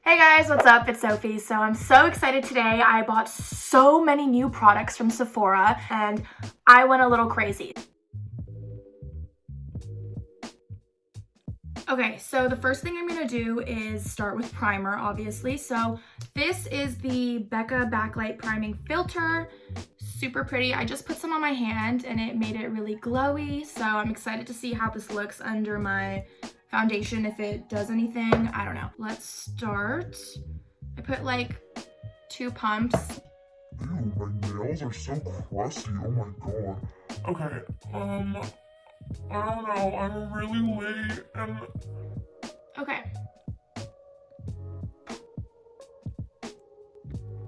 Hey guys, what's up? It's Sophie. So I'm so excited today. I bought so many new products from Sephora and I went a little crazy. Okay, so the first thing I'm gonna do is start with primer, obviously. So this is the Becca Backlight Priming Filter. Super pretty. I just put some on my hand and it made it really glowy. So I'm excited to see how this looks under my foundation, if it does anything. I don't know. Let's start. I put like 2 pumps. Ew, my nails are so crusty, oh my god. Okay, I don't know, I'm really late and... Okay.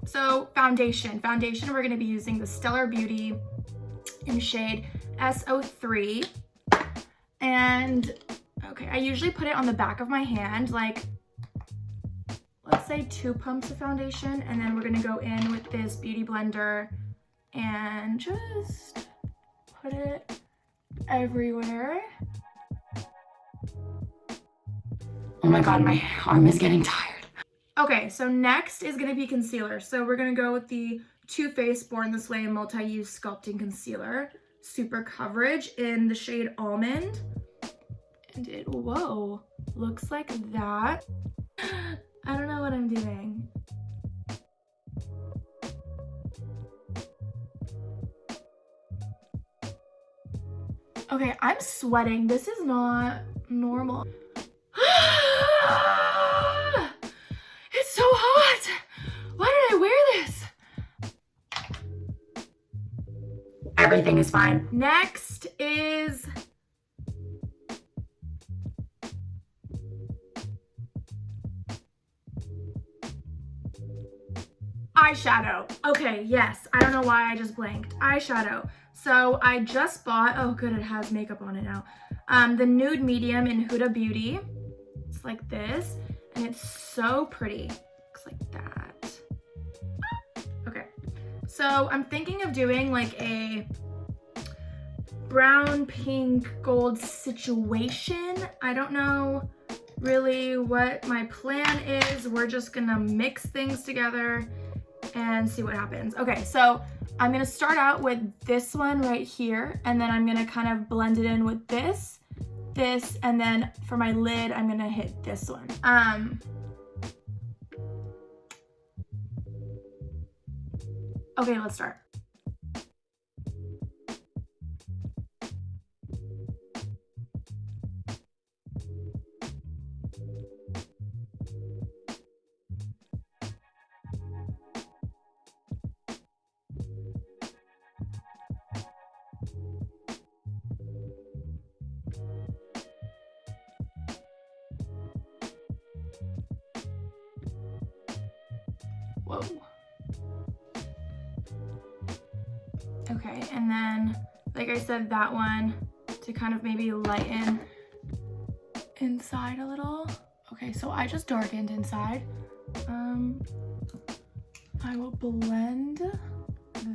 So foundation. Foundation, we're gonna be using the Stellar Beauty in shade SO3. And, okay, I usually put it on the back of my hand, like, let's say 2 pumps of foundation, and then we're gonna go in with this beauty blender and just put it everywhere. Oh my god, my arm is getting tired. Okay, so next is gonna be concealer. So we're gonna go with the Too Faced Born This Way Multi-Use Sculpting Concealer, Super Coverage in the shade Almond. And it, whoa, looks like that. I don't know what I'm doing. Okay, I'm sweating. This is not normal. It's so hot. Why did I wear this? Everything is fine. Next is eyeshadow. Okay, yes. I don't know why I just blanked. Eyeshadow. So I just bought, oh good, it has makeup on it now. The Nude Medium in Huda Beauty. It's like this, and it's so pretty. Looks like that. Okay, so I'm thinking of doing like a brown, pink, gold situation. I don't know really what my plan is. We're just gonna mix things together and see what happens. Okay, so I'm gonna start out with this one right here, and then I'm gonna kind of blend it in with this, and then for my lid, I'm gonna hit this one. Okay, let's start. Whoa. Okay, and then, like I said, that one to kind of maybe lighten inside a little. Okay, so I just darkened inside. I will blend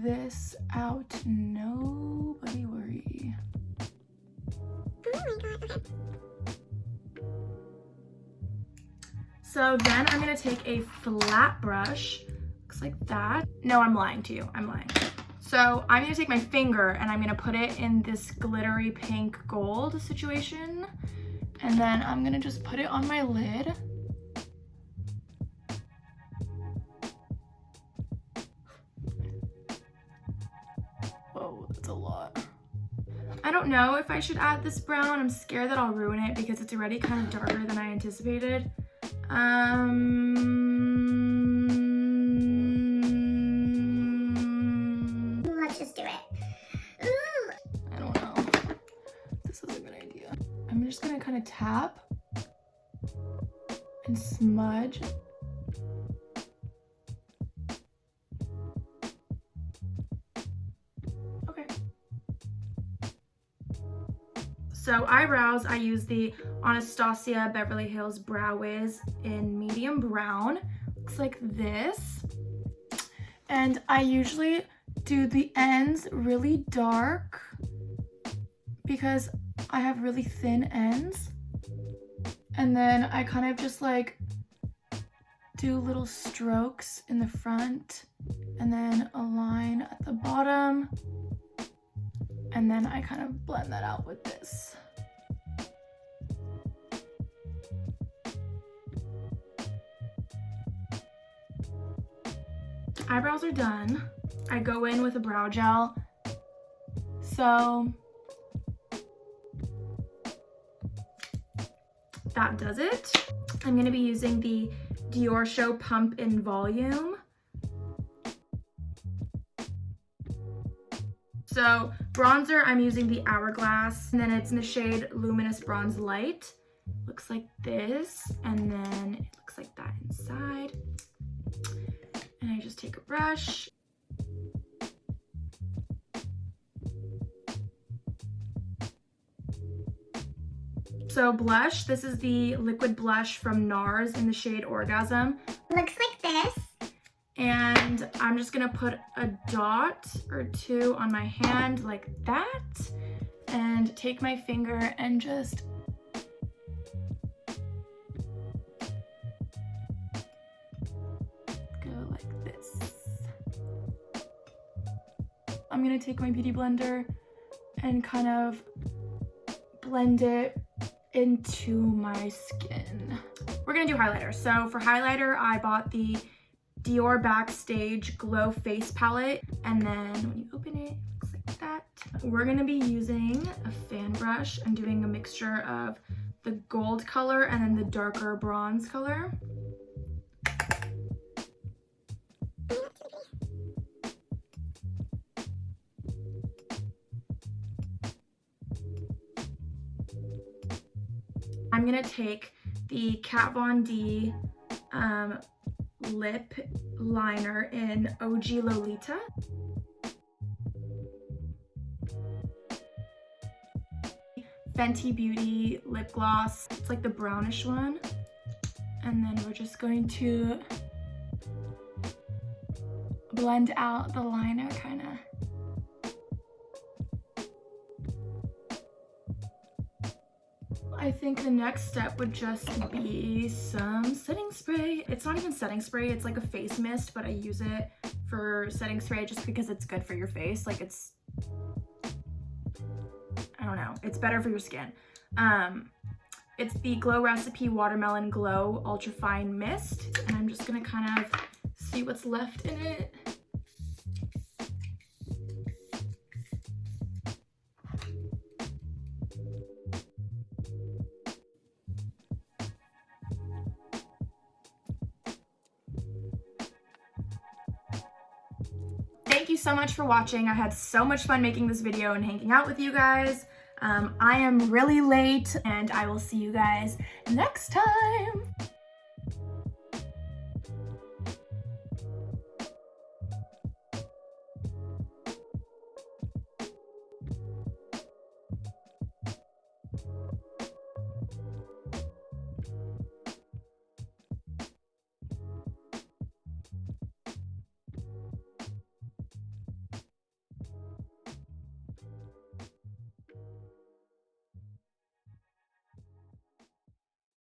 this out. Nobody worry. So then I'm gonna take a flat brush, looks like that. No, I'm lying to you, I'm lying. So I'm gonna take my finger and I'm gonna put it in this glittery pink gold situation. And then I'm gonna just put it on my lid. Whoa, that's a lot. I don't know if I should add this brown. I'm scared that I'll ruin it because it's already kind of darker than I anticipated. Let's just do it. I don't know. This is a good idea. I'm just gonna kind of tap and smudge. Okay. So eyebrows, I use the Anastasia Beverly Hills Brow Wiz in medium brown. Looks like this. And I usually do the ends really dark because I have really thin ends. And then I kind of just like do little strokes in the front and then a line at the bottom. And then I kind of blend that out with this. Eyebrows are done. I go in with a brow gel. So that does it. I'm gonna be using the Dior Show Pump in Volume. So bronzer, I'm using the Hourglass, and then it's in the shade Luminous Bronze Light. Looks like this, and then it looks like that inside. And I just take a brush. So blush, this is the liquid blush from NARS in the shade Orgasm. Looks like this. And I'm just gonna put a dot or two on my hand like that, and take my finger and just go like this. I'm gonna take my beauty blender and kind of blend it into my skin. We're gonna do highlighter. So for highlighter, I bought the Dior Backstage Glow Face Palette, and then when you open it, it looks like that. We're gonna be using a fan brush and doing a mixture of the gold color and then the darker bronze color. I'm gonna take the Kat Von D lip liner in OG Lolita. Fenty Beauty lip gloss. It's like the brownish one. And then we're just going to blend out the liner kind of. I think the next step would just be some setting spray. It's not even setting spray, it's like a face mist, but I use it for setting spray just because it's good for your face. Like it's, I don't know, it's better for your skin. It's the Glow Recipe Watermelon Glow Ultra Fine Mist, and I'm just gonna kind of see what's left in it. Thank you so much for watching. I had so much fun making this video and hanging out with you guys. I am really late, and I will see you guys next time.